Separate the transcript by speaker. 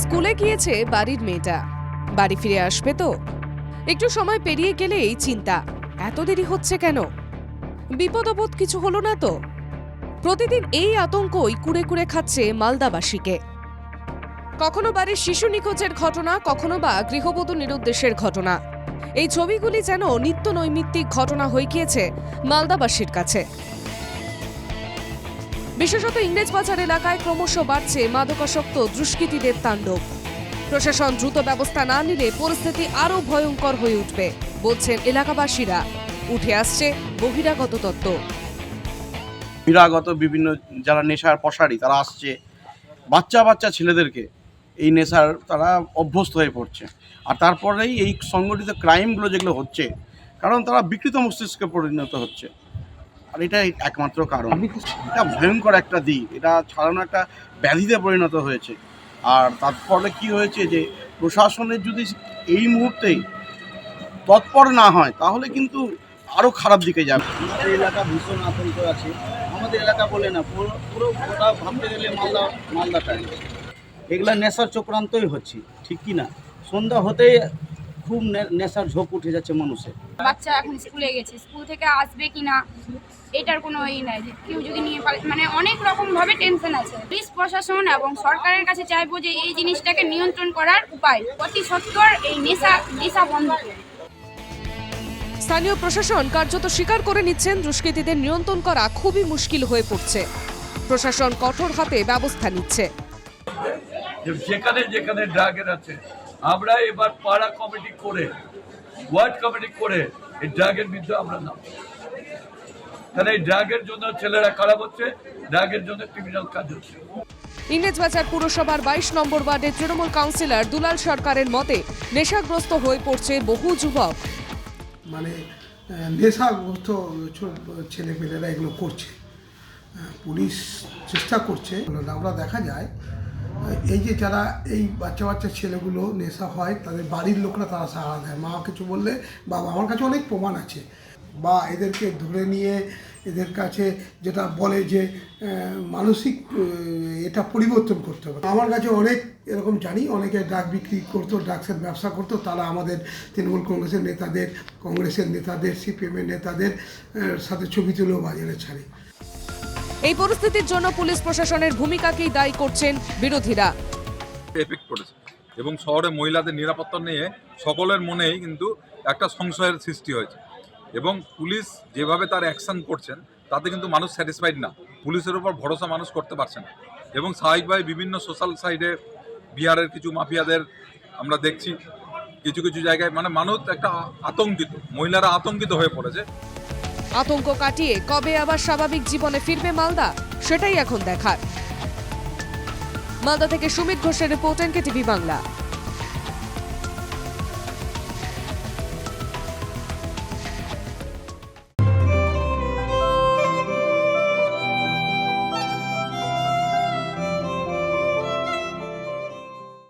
Speaker 1: স্কুলে গিয়েছে বাড়ির মেয়েটা, বাড়ি ফিরে আসবে তো? একটু সময় পেরিয়ে গেলেই চিন্তা, এত দেরি হচ্ছে কেন? বিপদবোধ কিছু হলো না তো? প্রতিদিন এই আতঙ্কই কুড়ে কুড়ে খাচ্ছে মালদাবাসীকে। কখনো বাড়ির শিশু নিখোঁজের ঘটনা, কখনো বা গৃহবধূ নিরুদ্দেশের ঘটনা। এই ছবিগুলি যেন নিত্য নৈমিত্তিক ঘটনা হয়ে গিয়েছে মালদাবাসীর কাছে। বিশেষত ইংরেজবাজার এলাকায় ক্রমশ বাড়ছে মাদকাসক্ত দুষ্কৃতীদের তাণ্ডব। প্রশাসন দ্রুত ব্যবস্থা না নিলে পরিস্থিতি আরও ভয়ঙ্কর হয়ে উঠবে বলছেন এলাকাবাসীরা। উঠে আসছে বহিরাগত তত্ত্ব।
Speaker 2: বহিরাগত বিভিন্ন যারা নেশার পশারি তারা আসছে, বাচ্চা বাচ্চা ছেলেদেরকে এই নেশার তারা অভ্যস্ত হয়ে পড়ছে। আর তারপরেই এই সংগঠিত ক্রাইমগুলো যেগুলো হচ্ছে, কারণ তারা বিকৃত মস্তিষ্কে পরিণত হচ্ছে। আর এটাই একমাত্র কারণ। এটা ভয়ঙ্কর একটা দিক, এটা ছাড়ানো একটা ব্যাধিতে পরিণত হয়েছে। আর তার ফলে কী হয়েছে যে প্রশাসনের যদি এই মুহূর্তেই তৎপর না হয় তাহলে কিন্তু আরও খারাপ দিকে যাবে।
Speaker 3: আমাদের এলাকা ভীষণ আতঙ্ক আছে। আমাদের এলাকা বলে না, পুরো গোটা ভাবতে গেলে মালদাটাই এগুলা নেশার চক্রান্তই হচ্ছে, ঠিক কি না? সন্ধ্যা হতেই খুব নেশার ঝোঁক উঠে যাচ্ছে মানুষের।
Speaker 4: বাচ্চা এখন স্কুলে গেছে, স্কুল থেকে আসবে কিনা এটার কোনো নাই, যে কেউ যদি নিয়ে মানে অনেক রকম ভাবে টেনশন আছে। পুলিশ প্রশাসন এবং সরকারের কাছে চাইবো যে এই জিনিসটাকে নিয়ন্ত্রণ করার উপায় অতি সত্বর এই নেশা বন্ধ করে।
Speaker 1: স্থানীয় প্রশাসন কার্যত স্বীকার করে নিচ্ছেন দুষ্কৃতীদের নিয়ন্ত্রণ করা খুবই মুশকিল হয়ে পড়ছে। প্রশাসন কঠোর হাতে ব্যবস্থা নিচ্ছে।
Speaker 5: যেখানে যেখানে ড্রাগের আছে আমরা এবার পাড়া কমিটি করে, ওয়ার্ড কমিটি করে এই ড্রাগের বিরুদ্ধে আমরা নাম, কারণ এই ড্রাগের জন্য ছেলেরা খারাপ হচ্ছে, ড্রাগের জন্য ক্রিমিনাল কাজ হচ্ছে।
Speaker 1: ইংরেজবাজার পুরসভার 22 নম্বর ওয়ার্ডের তৃণমূল কাউন্সিলর দুলাল সরকারের মতে নেশাগ্রস্ত হয়ে পড়ছে বহু যুবক।
Speaker 6: মানে নেশাগ্রস্ত ছেলেমেয়েরা এগুলো করছে। পুলিশ চেষ্টা করছে। আমরা দেখা যায় এই যে যারা এই বাচ্চা বাচ্চা ছেলেগুলো নেশা হয় তাদের বাড়ির লোকরা তারা সাড়া দেয়। মা কিছু বললে বাবা, আমার কাছে অনেক প্রমাণ আছে। বা এদেরকে ধরে নিয়ে এদের কাছে যেটা বলে যে মানসিক এটা পরিবর্তন করতে হবে। আমার কাছে অনেক এরকম জানি, অনেকে ড্রাগ বিক্রি করতো, ড্রাগসের ব্যবসা করতো। তারা আমাদের তৃণমূল কংগ্রেসের নেতাদের সিপিএমের নেতাদের সাথে ছবি তুলেও বাজারে ছাড়ে।
Speaker 1: এই পরিস্থিতির জন্য পুলিশ প্রশাসনের ভূমিকাকেই দায়ী করছেন বিরোধীরা।
Speaker 7: এফেক্ট পড়েছে এবং শহরে মহিলাদের নিরাপত্তা নিয়ে সকলের মনেই কিন্তু একটা সংশয়ের সৃষ্টি হয়েছে এবং পুলিশ যেভাবে তার অ্যাকশন করছেন তাতে কিন্তু মানুষ স্যাটিসফাইড না। পুলিশের উপর ভরসা মানুষ করতে পারছে না এবং স্বাভাবিকভাবে বিভিন্ন সোশ্যাল সাইডে বিহারের কিছু মাফিয়াদের আমরা দেখছি কিছু কিছু জায়গায়, মানে মানুষ একটা আতঙ্কিত, মহিলারা আতঙ্কিত হয়ে পড়েছে।
Speaker 1: আতঙ্ক কাটিয়ে কবে আবার স্বাভাবিক জীবনে ফিরবে মালদা, সেটাই এখন দেখার। মালদা থেকে সুমিত ঘোষের রিপোর্ট, এনকেটিভি বাংলা।